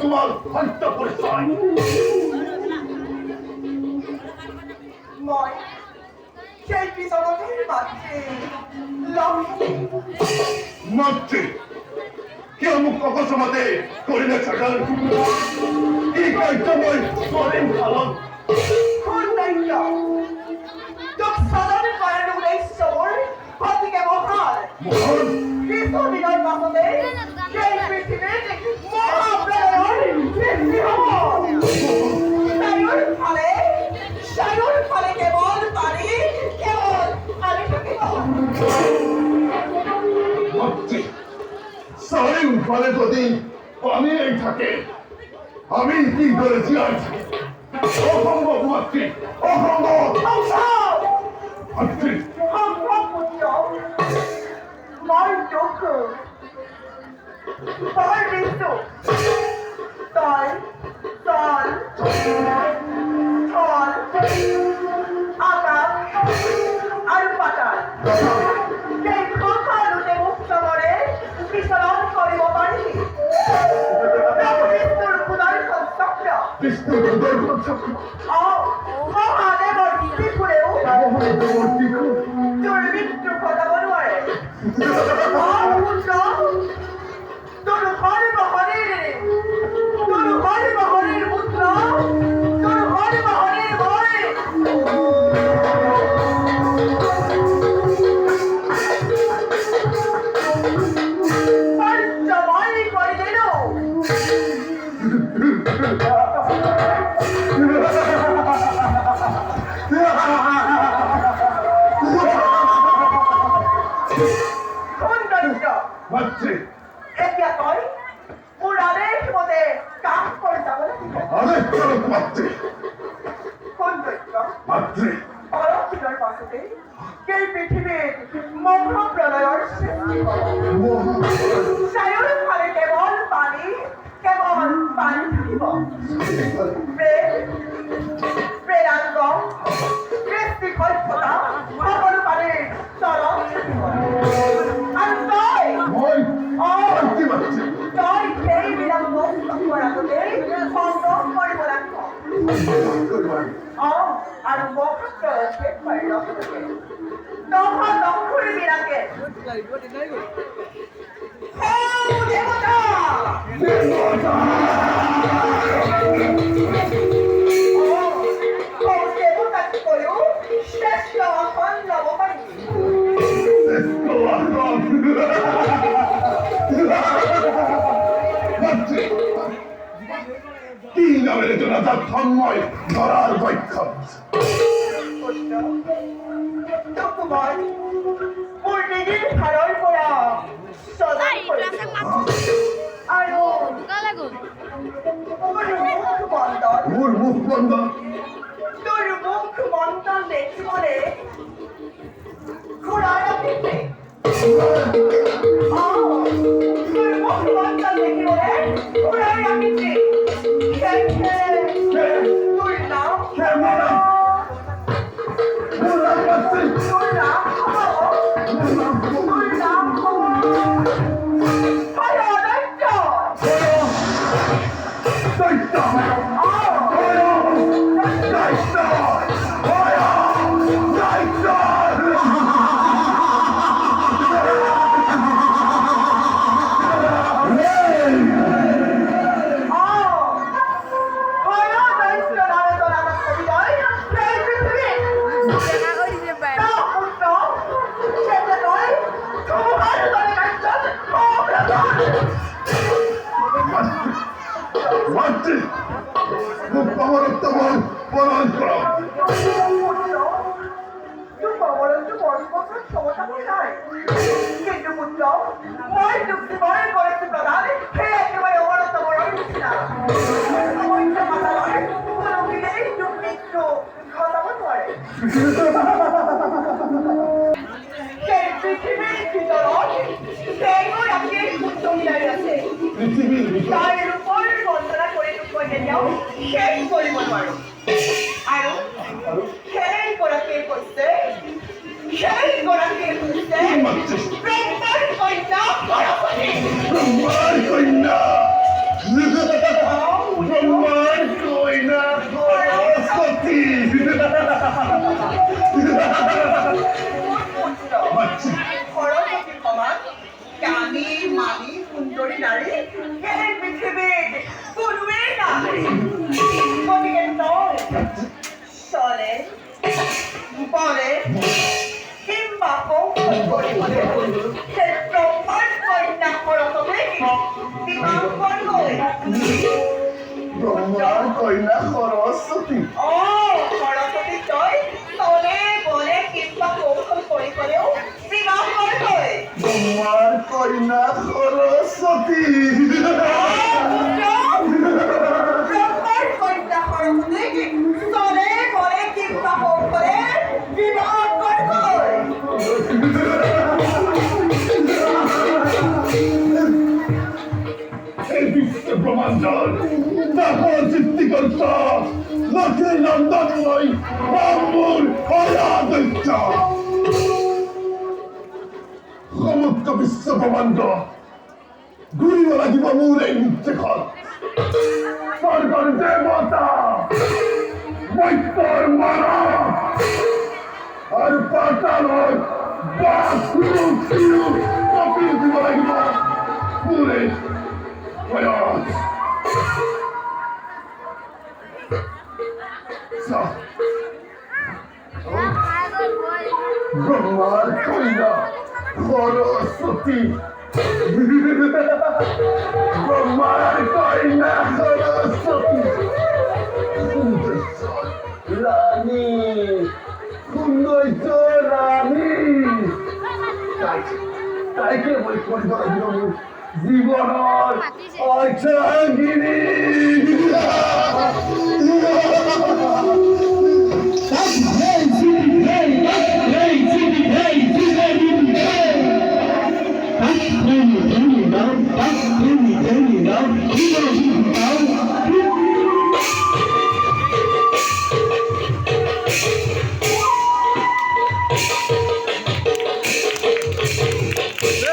তোমার হত্যা পরিচয়। মই সেই পিছনের মাঝে লক্ষ্মী মাতৃ কেউ মুখ কসমতে করিলে ছাড়াল এই কার্যময় করেন পালন খুন্দাইল তোক সাধারণ করেন উদ্দেশ্যর পথিকে মহান মহান কিছু দিনের পাছতে সেই পৃথিবীর মহাপ্রলয়ের সৃষ্টি হব সায়ুর ফলে কেবল পারি কেবল আমি থাকিব মাতৃ সারি ফলে যদি আমি এই থাকে আমি কি করেছি আজ অসম্ভব মাতৃ অসম্ভব মাতৃ পুত্র মার দুঃখ তোমার মৃত্যু তল তল তল আকাশ আর পাতাল সেই খোকালুতে মুক্ত করে বিচরণ করিব পারি মৃত্যুর ক্ষুধার্ত চক্র বিষ্ণুর চক্র মহাদেবর ত্রিপুরেও দুর্বৃত্ত কথা বলুয়ারে পুত্র তোর হরে বহরের পুত্র তোর হরে বহরের ভয় জমাই করে দিল মাতৃ এতিয়া তই মোৰ আদেশ মতে কাম কৰি যাব লাগিব আদেশ করো মাতৃ সৌন্দৰ্য মাতৃ অলপ দিনৰ পাছতে এই পৃথিৱীত মহাপ্ৰলয়ৰ সৃষ্টি হ'ব চাৰিওফালে কেৱল পানী থাকিব প্ৰেৰাংগ কৃষ্টি সভ্যতা সকলো পানীৰ তলত থাকিব আৰু তই মই মাতৃ মাতৃ তই সেই বিলম্ব চকুৰ আগতেই সংগ্ৰহ কৰিব লাগিব আৰু মহাপ্ৰলয় শেষ হোৱাৰ লগে লগে দক্ষুৰ বিলাকে দেৱতা দেৱতাতকৈও শ্ৰেষ্ঠ আসন ল'ব পাৰি মাতৃ কি নামের জনতা ধর্ময় ধরার বৈক্ষম তোমার মোৰ নিদিৰ ভাৰৰ পৰা সদায় আৰু মোর মুখ বন্ধ তোৰ মুখ মন্থন দেখিবলৈ ঘোঁৰাৰ পিছে তোৰ মুখ মন্থন দেখিবলৈ ঘোঁৰাৰ পিছে তোৰ নাম তোৰ নাম মাতৃ মুখ অমরত্ব প্রমাণ করো কিন্তু পুত্র মই যুক্তি বরণ করেছি প্রধান সে একেবারে অবরত বরণ না ঘটাব নোৱাৰে সেই পৃথিৱীৰ ভিতৰত সেইগৰাকীৰ পুত্ৰ মিলাই আছে তাই ৰূপৰ বন্দনা কৰি মই কেতিয়াও শেষ কৰিব নোৱাৰো আৰু সেইগৰাকীৰ কৈছে ব্ৰহ্মাৰ কন্যা কন্যা নারী এই পৃথিবীর কোনোই নারী গতিকে তই চলে বলে কিংবা কৌশল করে সে ব্রহ্মার কন্যা করতবে বিমান করবে ব্রহ্মার কন্যা সরস্বতী ও সরস্বতী তই তলে বলে কিংবা কৌশল করেও বিবাহ করবে ব্রহ্মার কন্যা সরস্বতী ব্রহ্মার কন্যা সরস্বতী তলে বলে কিংবা কৌশলে বিবাহ করবে এই বিশ্ব ব্রহ্মাণ্ডর তারপর সৃষ্টিকর্তা লক্ষ্মী নন্দন নয় ব্রাহ্মণ অয়াদৈত্য সমগ্র বিশ্ব ব্রহ্মাণ্ড ঘুরিব লাগিব মোৰ এই নিত্যখন স্বৰ্গৰ দেৱতা বৈত্যৰ মানৱ আৰু পাতালৰ কপিল দিব লাগিব মোৰ এই প্ৰয়াস ব্রহ্মার কন্যা সরস্বতী ব্রহ্মার কন্যা সরস্বতী রানী সৌন্দর্য রানী তাইকে বই কৰিব লাগিব মোৰ জীৱনৰ অৰ্চাগিনী